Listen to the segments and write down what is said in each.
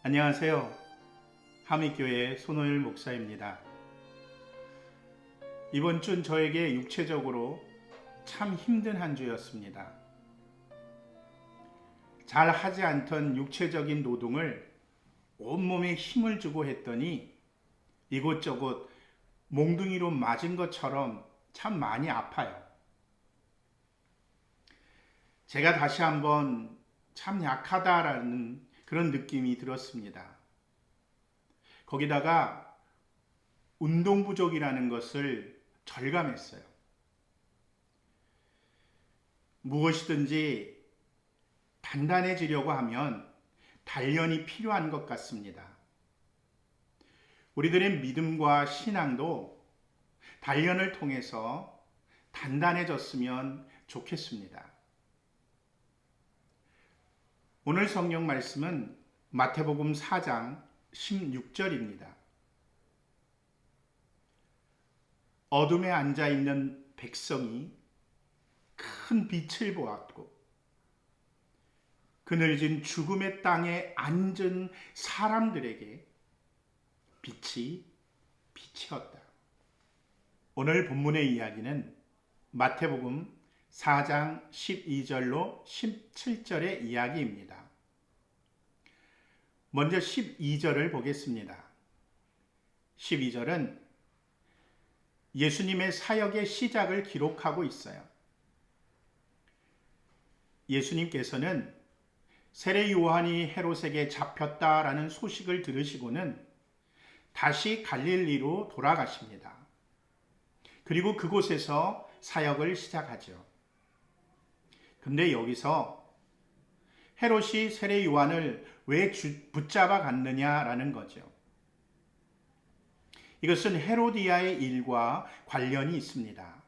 안녕하세요. 하미교회 손호일 목사입니다. 이번 주는 저에게 육체적으로 참 힘든 한 주였습니다. 잘 하지 않던 육체적인 노동을 온몸에 힘을 주고 했더니 이곳저곳 몽둥이로 맞은 것처럼 참 많이 아파요. 제가 다시 한번 참 약하다라는 그런 느낌이 들었습니다. 거기다가 운동 부족이라는 것을 절감했어요. 무엇이든지 단단해지려고 하면 단련이 필요한 것 같습니다. 우리들의 믿음과 신앙도 단련을 통해서 단단해졌으면 좋겠습니다. 오늘 성경 말씀은 마태복음 4장 16절입니다. 어둠에 앉아있는 백성이 큰 빛을 보았고 그늘진 죽음의 땅에 앉은 사람들에게 빛이 비치었다. 오늘 본문의 이야기는 마태복음 4장 12절로 17절의 이야기입니다. 먼저 12절을 보겠습니다. 12절은 예수님의 사역의 시작을 기록하고 있어요. 예수님께서는 세례 요한이 헤롯에게 잡혔다라는 소식을 들으시고는 다시 갈릴리로 돌아가십니다. 그리고 그곳에서 사역을 시작하죠. 근데 여기서 헤롯이 세례 요한을 왜 붙잡아 갔느냐라는 거죠. 이것은 헤로디아의 일과 관련이 있습니다.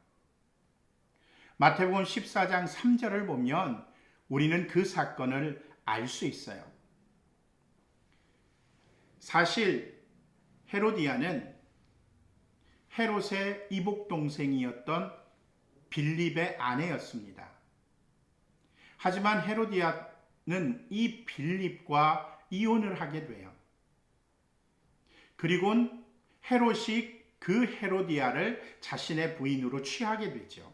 마태복음 14장 3절을 보면 우리는 그 사건을 알 수 있어요. 사실 헤로디아는 헤롯의 이복 동생이었던 빌립의 아내였습니다. 하지만 헤로디아는 이 빌립과 이혼을 하게 돼요. 그리고는 헤롯이 그 헤로디아를 자신의 부인으로 취하게 되죠.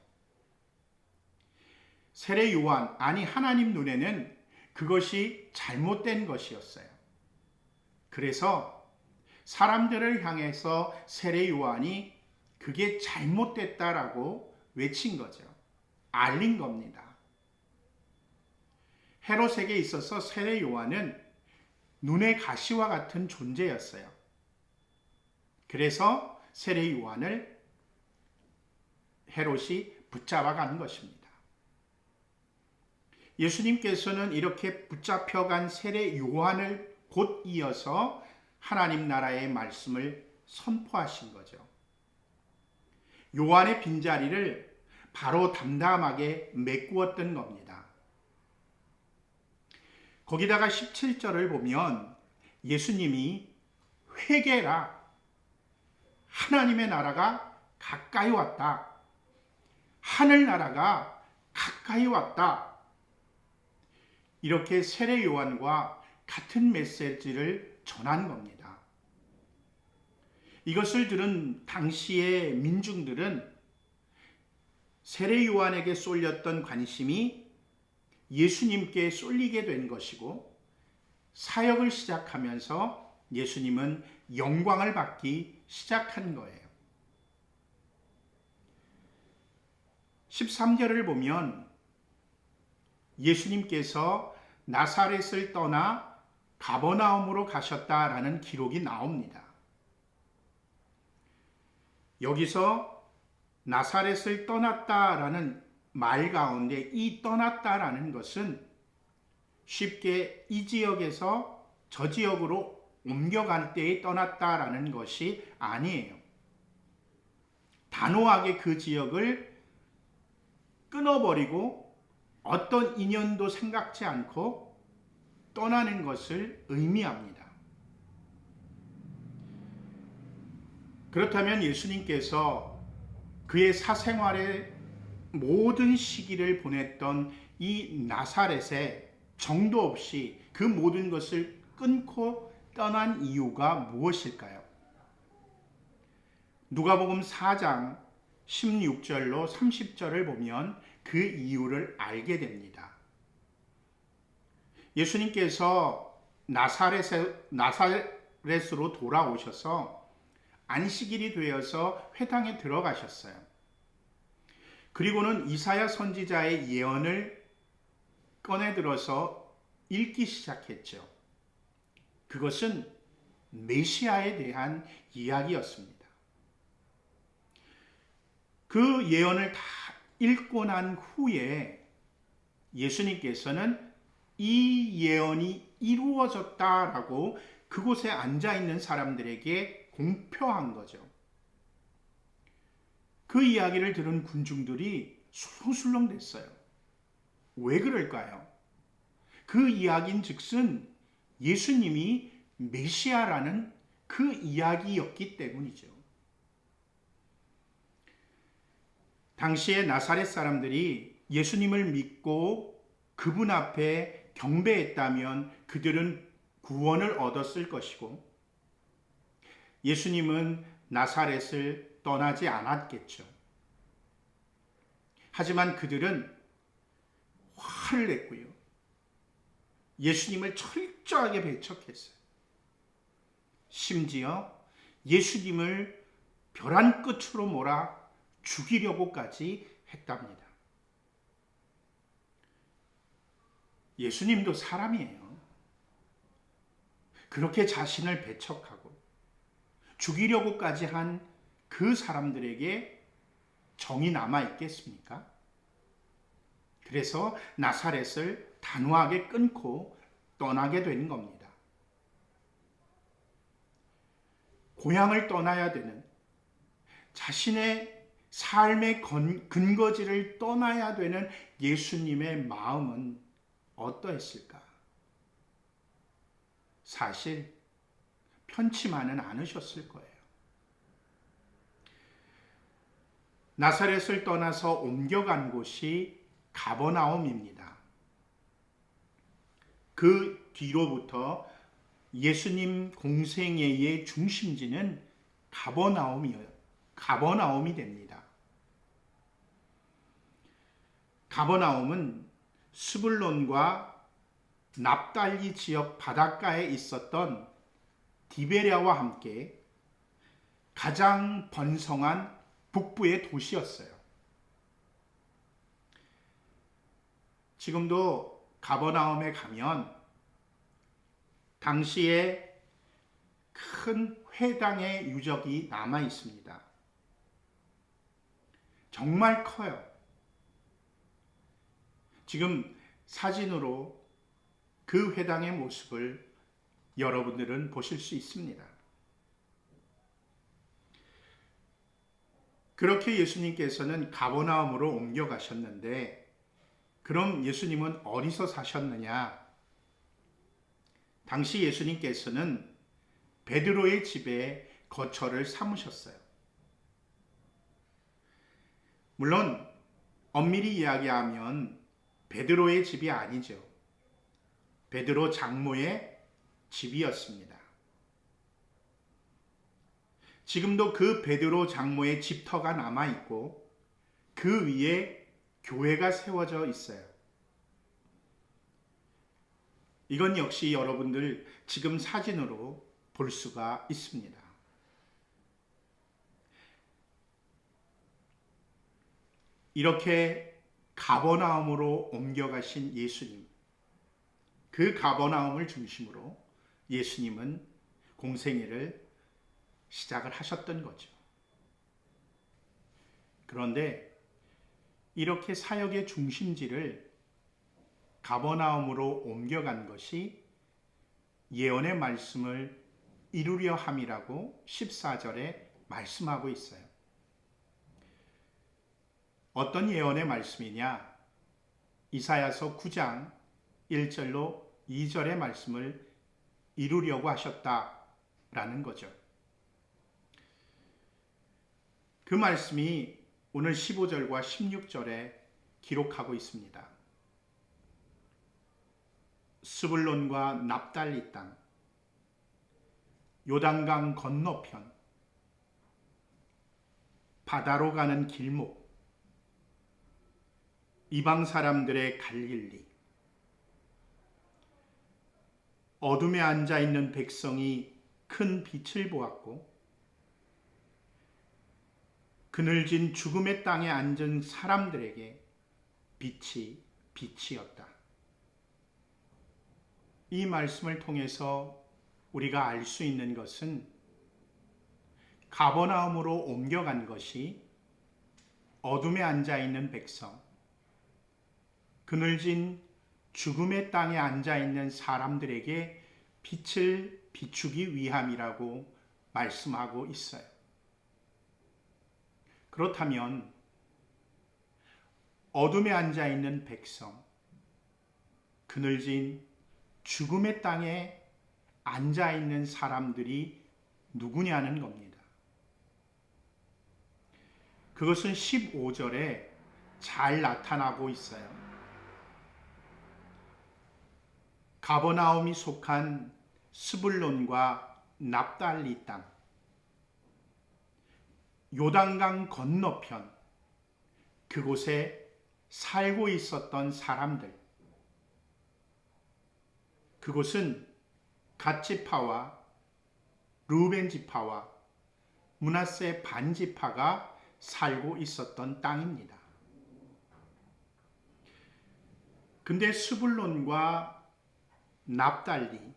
세례 요한, 아니 하나님 눈에는 그것이 잘못된 것이었어요. 그래서 사람들을 향해서 세례 요한이 그게 잘못됐다라고 외친 거죠. 알린 겁니다. 헤롯에게 있어서 세례 요한은 눈의 가시와 같은 존재였어요. 그래서 세례 요한을 헤롯이 붙잡아 간 것입니다. 예수님께서는 이렇게 붙잡혀간 세례 요한을 곧 이어서 하나님 나라의 말씀을 선포하신 거죠. 요한의 빈자리를 바로 담담하게 메꾸었던 겁니다. 거기다가 17절을 보면 예수님이 회개라, 하나님의 나라가 가까이 왔다, 하늘나라가 가까이 왔다, 이렇게 세례 요한과 같은 메시지를 전한 겁니다. 이것을 들은 당시의 민중들은 세례 요한에게 쏠렸던 관심이 예수님께 쏠리게 된 것이고 사역을 시작하면서 예수님은 영광을 받기 시작한 거예요. 13절을 보면 예수님께서 나사렛을 떠나 가버나움으로 가셨다라는 기록이 나옵니다. 여기서 나사렛을 떠났다라는 말 가운데 이 떠났다라는 것은 쉽게 이 지역에서 저 지역으로 옮겨갈 때에 떠났다라는 것이 아니에요. 단호하게 그 지역을 끊어버리고 어떤 인연도 생각지 않고 떠나는 것을 의미합니다. 그렇다면 예수님께서 그의 사생활의 모든 시기를 보냈던 이 나사렛에 정도 없이 그 모든 것을 끊고 떠난 이유가 무엇일까요? 누가복음 4장 16절로 30절을 보면 그 이유를 알게 됩니다. 예수님께서 나사렛으로 돌아오셔서 안식일이 되어서 회당에 들어가셨어요. 그리고는 이사야 선지자의 예언을 꺼내들어서 읽기 시작했죠. 그것은 메시아에 대한 이야기였습니다. 그 예언을 다 읽고 난 후에 예수님께서는 이 예언이 이루어졌다라고 그곳에 앉아있는 사람들에게 공표한 거죠. 그 이야기를 들은 군중들이 술렁술렁 됐어요. 왜 그럴까요? 그 이야기인 즉슨 예수님이 메시아라는 그 이야기였기 때문이죠. 당시에 나사렛 사람들이 예수님을 믿고 그분 앞에 경배했다면 그들은 구원을 얻었을 것이고 예수님은 나사렛을 떠나지 않았겠죠. 하지만 그들은 화를 냈고요. 예수님을 철저하게 배척했어요. 심지어 예수님을 벼랑 끝으로 몰아 죽이려고까지 했답니다. 예수님도 사람이에요. 그렇게 자신을 배척하고 죽이려고까지 한 그 사람들에게 정이 남아 있겠습니까? 그래서 나사렛을 단호하게 끊고 떠나게 되는 겁니다. 고향을 떠나야 되는, 자신의 삶의 근거지를 떠나야 되는 예수님의 마음은 어떠했을까? 사실 편치만은 않으셨을 거예요. 나사렛을 떠나서 옮겨간 곳이 가버나움입니다. 그 뒤로부터 예수님 공생애의 중심지는 가버나움이 됩니다. 가버나움은 스불론과 납달리 지역 바닷가에 있었던 디베랴와 함께 가장 번성한 북부의 도시였어요. 지금도 가버나움에 가면 당시에 큰 회당의 유적이 남아 있습니다. 정말 커요. 지금 사진으로 그 회당의 모습을 여러분들은 보실 수 있습니다. 그렇게 예수님께서는 가버나움으로 옮겨가셨는데 그럼 예수님은 어디서 사셨느냐? 당시 예수님께서는 베드로의 집에 거처를 삼으셨어요. 물론 엄밀히 이야기하면 베드로의 집이 아니죠. 베드로 장모의 집이었습니다. 지금도 그 베드로 장모의 집터가 남아있고 그 위에 교회가 세워져 있어요. 이건 역시 여러분들 지금 사진으로 볼 수가 있습니다. 이렇게 가버나움으로 옮겨가신 예수님, 그 가버나움을 중심으로 예수님은 공생애를 시작을 하셨던 거죠. 그런데 이렇게 사역의 중심지를 가버나움으로 옮겨간 것이 예언의 말씀을 이루려 함이라고 14절에 말씀하고 있어요. 어떤 예언의 말씀이냐? 이사야서 9장 1절로 2절의 말씀을 이루려고 하셨다라는 거죠. 그 말씀이 오늘 15절과 16절에 기록하고 있습니다. 스불론과 납달리 땅, 요단강 건너편, 바다로 가는 길목, 이방 사람들의 갈릴리, 어둠에 앉아 있는 백성이 큰 빛을 보았고 그늘진 죽음의 땅에 앉은 사람들에게 빛이 빛이었다. 이 말씀을 통해서 우리가 알 수 있는 것은 가버나움으로 옮겨간 것이 어둠에 앉아 있는 백성, 그늘진 죽음의 땅에 앉아 있는 사람들에게 빛을 비추기 위함이라고 말씀하고 있어요. 그렇다면 어둠에 앉아 있는 백성, 그늘진 죽음의 땅에 앉아 있는 사람들이 누구냐는 겁니다. 그것은 15절에 잘 나타나고 있어요. 가버나움이 속한 스불론과 납달리 땅, 요단강 건너편, 그곳에 살고 있었던 사람들, 그곳은 갓 지파와 루벤 지파와 므낫세 반 지파가 살고 있었던 땅입니다. 근데 스불론과 납달리,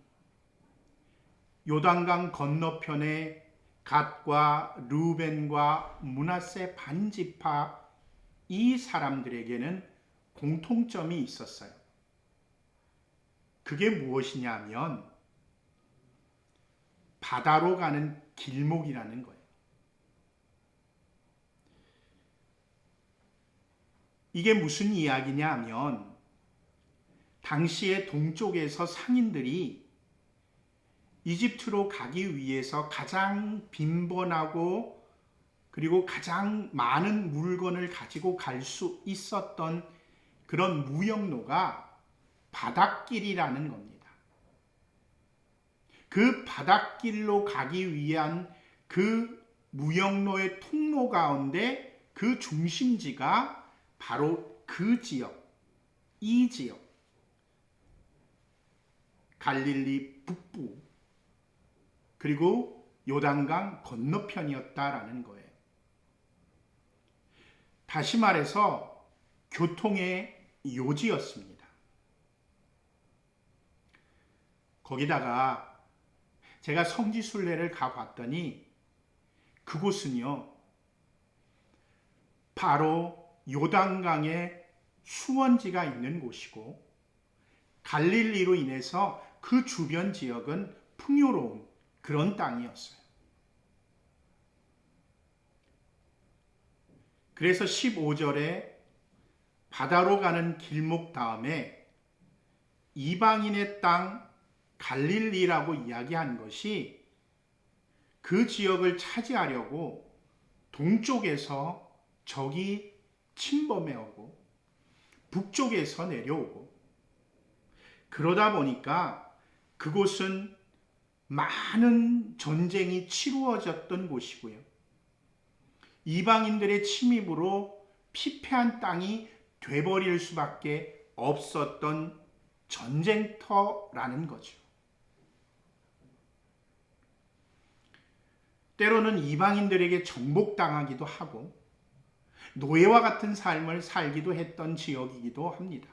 요단강 건너편에 갓과 루벤과 므낫세 반 지파 이 사람들에게는 공통점이 있었어요. 그게 무엇이냐면 바다로 가는 길목이라는 거예요. 이게 무슨 이야기냐 하면 당시의 동쪽에서 상인들이 이집트로 가기 위해서 가장 빈번하고 그리고 가장 많은 물건을 가지고 갈 수 있었던 그런 무역로가 바닷길이라는 겁니다. 그 바닷길로 가기 위한 그 무역로의 통로 가운데 그 중심지가 바로 그 지역, 이 지역, 갈릴리 북부, 그리고 요단강 건너편이었다라는 거예요. 다시 말해서 교통의 요지였습니다. 거기다가 제가 성지순례를 가봤더니 그곳은요, 바로 요단강의 수원지가 있는 곳이고 갈릴리로 인해서 그 주변 지역은 풍요로운 그런 땅이었어요. 그래서 15절에 바다로 가는 길목 다음에 이방인의 땅 갈릴리라고 이야기한 것이 그 지역을 차지하려고 동쪽에서 적이 침범해 오고 북쪽에서 내려오고 그러다 보니까 그곳은 많은 전쟁이 치루어졌던 곳이고요. 이방인들의 침입으로 피폐한 땅이 돼버릴 수밖에 없었던 전쟁터라는 거죠. 때로는 이방인들에게 정복당하기도 하고 노예와 같은 삶을 살기도 했던 지역이기도 합니다.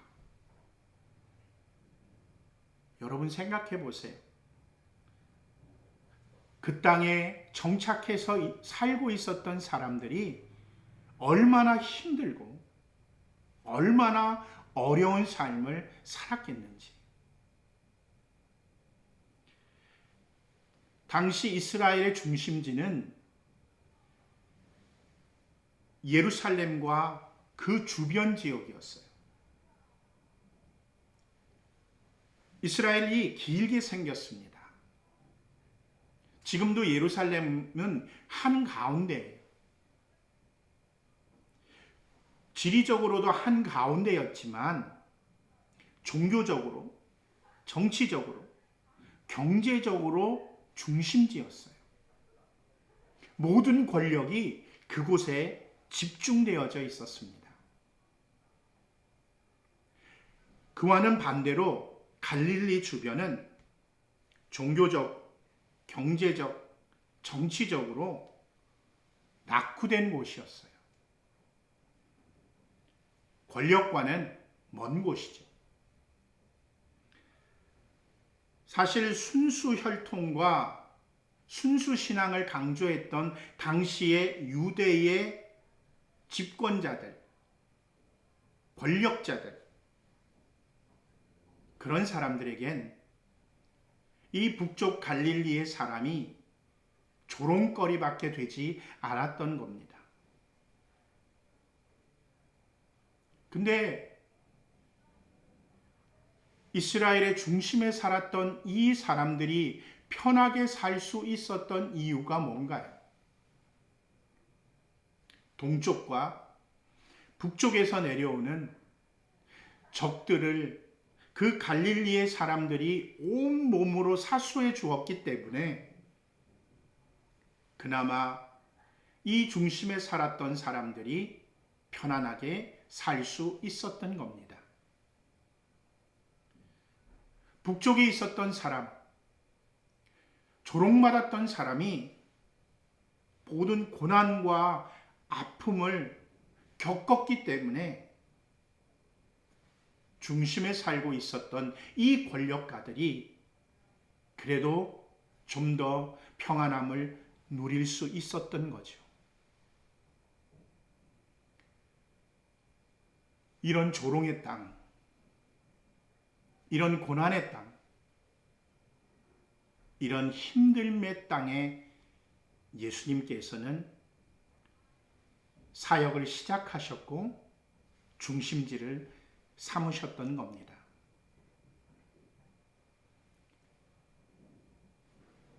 여러분 생각해 보세요. 그 땅에 정착해서 살고 있었던 사람들이 얼마나 힘들고 얼마나 어려운 삶을 살았겠는지. 당시 이스라엘의 중심지는 예루살렘과 그 주변 지역이었어요. 이스라엘이 길게 생겼습니다. 지금도 예루살렘은 한가운데예요. 지리적으로도 한가운데였지만 종교적으로, 정치적으로, 경제적으로 중심지였어요. 모든 권력이 그곳에 집중되어져 있었습니다. 그와는 반대로 갈릴리 주변은 종교적, 경제적, 정치적으로 낙후된 곳이었어요. 권력과는 먼 곳이죠. 사실 순수 혈통과 순수 신앙을 강조했던 당시의 유대의 집권자들, 권력자들, 그런 사람들에겐 이 북쪽 갈릴리의 사람이 조롱거리밖에 되지 않았던 겁니다. 근데 이스라엘의 중심에 살았던 이 사람들이 편하게 살 수 있었던 이유가 뭔가요? 동쪽과 북쪽에서 내려오는 적들을 그 갈릴리의 사람들이 온 몸으로 사수해 주었기 때문에 그나마 이 중심에 살았던 사람들이 편안하게 살 수 있었던 겁니다. 북쪽에 있었던 사람, 조롱받았던 사람이 모든 고난과 아픔을 겪었기 때문에 중심에 살고 있었던 이 권력가들이 그래도 좀 더 평안함을 누릴 수 있었던 거죠. 이런 조롱의 땅, 이런 고난의 땅, 이런 힘듦의 땅에 예수님께서는 사역을 시작하셨고 중심지를 삼으셨던 겁니다.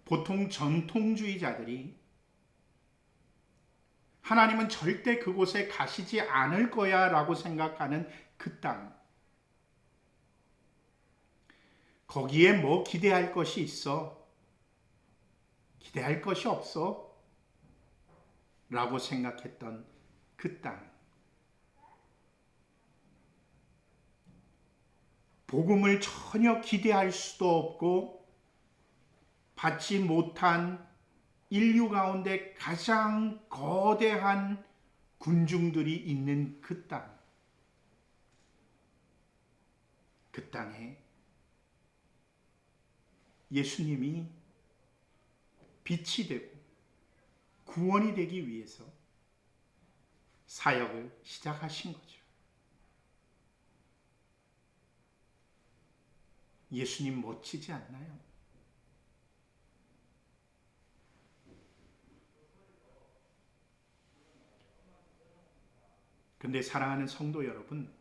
보통 전통주의자들이 하나님은 절대 그곳에 가시지 않을 거야 라고 생각하는 그 땅, 거기에 뭐 기대할 것이 있어? 기대할 것이 없어? 라고 생각했던 그 땅, 복음을 전혀 기대할 수도 없고 받지 못한 인류 가운데 가장 거대한 군중들이 있는 그 땅, 그 땅에 예수님이 빛이 되고 구원이 되기 위해서 사역을 시작하신 거죠. 예수님 멋지지 않나요? 근데 사랑하는 성도 여러분,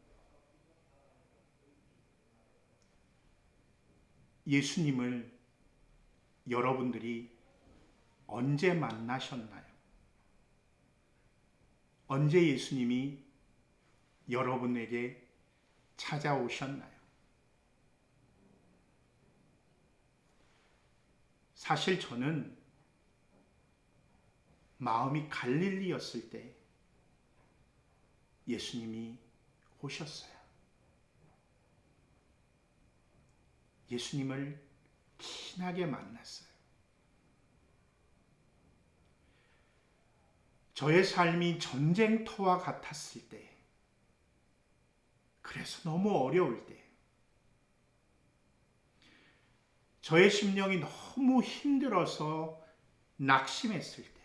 예수님을 여러분들이 언제 만나셨나요? 언제 예수님이 여러분에게 찾아오셨나요? 사실 저는 마음이 갈릴리였을 때 예수님이 오셨어요. 예수님을 친하게 만났어요. 저의 삶이 전쟁터와 같았을 때, 그래서 너무 어려울 때, 저의 심령이 너무 힘들어서 낙심했을 때,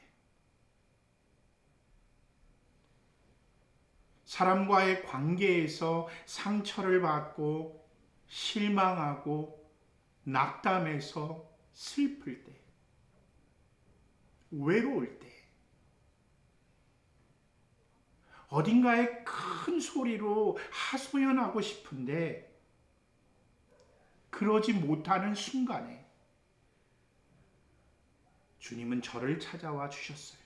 사람과의 관계에서 상처를 받고 실망하고 낙담해서 슬플 때, 외로울 때, 어딘가에 큰 소리로 하소연하고 싶은데 그러지 못하는 순간에 주님은 저를 찾아와 주셨어요.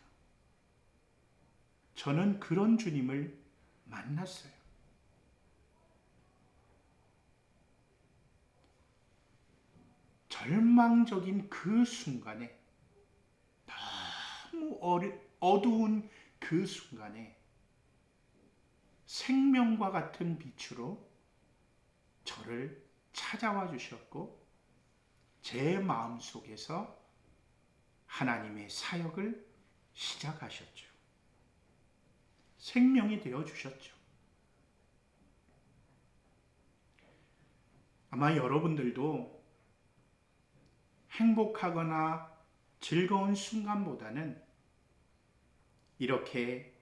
저는 그런 주님을 만났어요. 절망 절망적인 그 순간에, 너무 어두운 그 순간에 생명과 같은 빛으로 저를 찾아와 주셨고 제 마음속에서 하나님의 사역을 시작하셨죠. 생명이 되어 주셨죠. 아마 여러분들도 행복하거나 즐거운 순간보다는 이렇게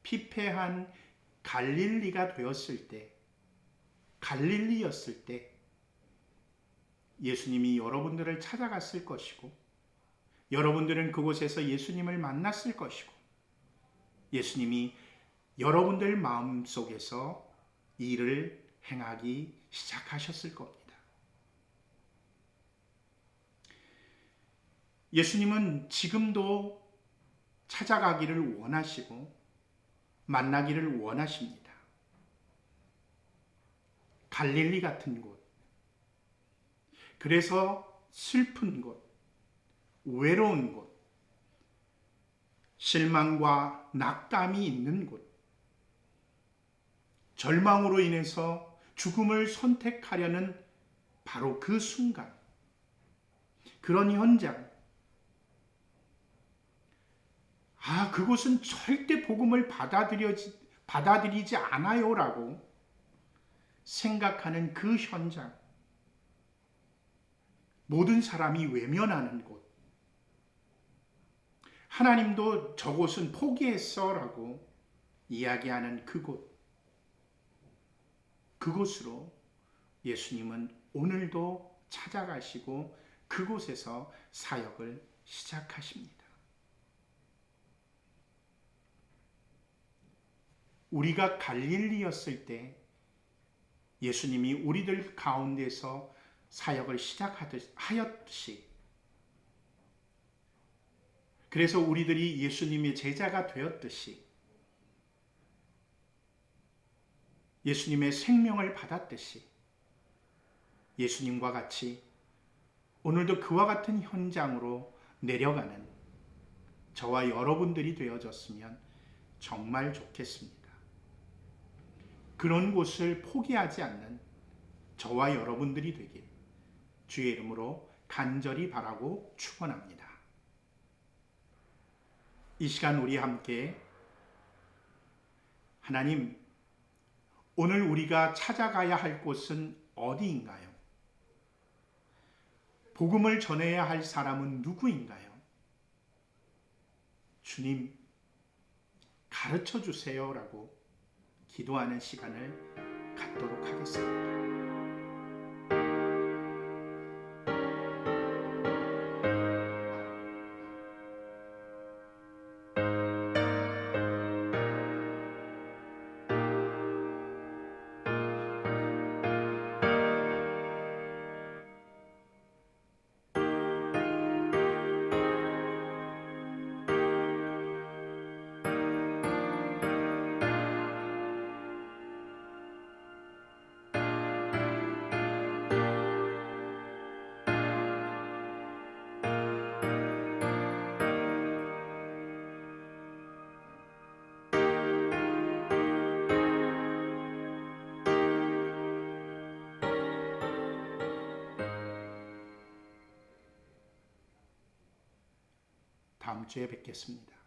피폐한 갈릴리가 되었을 때, 갈릴리였을 때 예수님이 여러분들을 찾아갔을 것이고 여러분들은 그곳에서 예수님을 만났을 것이고 예수님이 여러분들 마음속에서 일을 행하기 시작하셨을 겁니다. 예수님은 지금도 찾아가기를 원하시고 만나기를 원하십니다. 갈릴리 같은 곳, 그래서 슬픈 곳, 외로운 곳, 실망과 낙담이 있는 곳, 절망으로 인해서 죽음을 선택하려는 바로 그 순간, 그런 현장, 그곳은 절대 복음을 받아들이지 않아요라고 생각하는 그 현장, 모든 사람이 외면하는 곳, 하나님도 저곳은 포기했어라고 이야기하는 그곳, 그곳으로 예수님은 오늘도 찾아가시고 그곳에서 사역을 시작하십니다. 우리가 갈릴리였을 때 예수님이 우리들 가운데서 사역을 시작하였듯이, 그래서 우리들이 예수님의 제자가 되었듯이, 예수님의 생명을 받았듯이 예수님과 같이 오늘도 그와 같은 현장으로 내려가는 저와 여러분들이 되어졌으면 정말 좋겠습니다. 그런 곳을 포기하지 않는 저와 여러분들이 되길 주의 이름으로 간절히 바라고 축원합니다. 이 시간 우리 함께 하나님, 오늘 우리가 찾아가야 할 곳은 어디인가요? 복음을 전해야 할 사람은 누구인가요? 주님, 가르쳐 주세요라고 기도하는 시간을 갖도록 하겠습니다. 다음 주에 뵙겠습니다.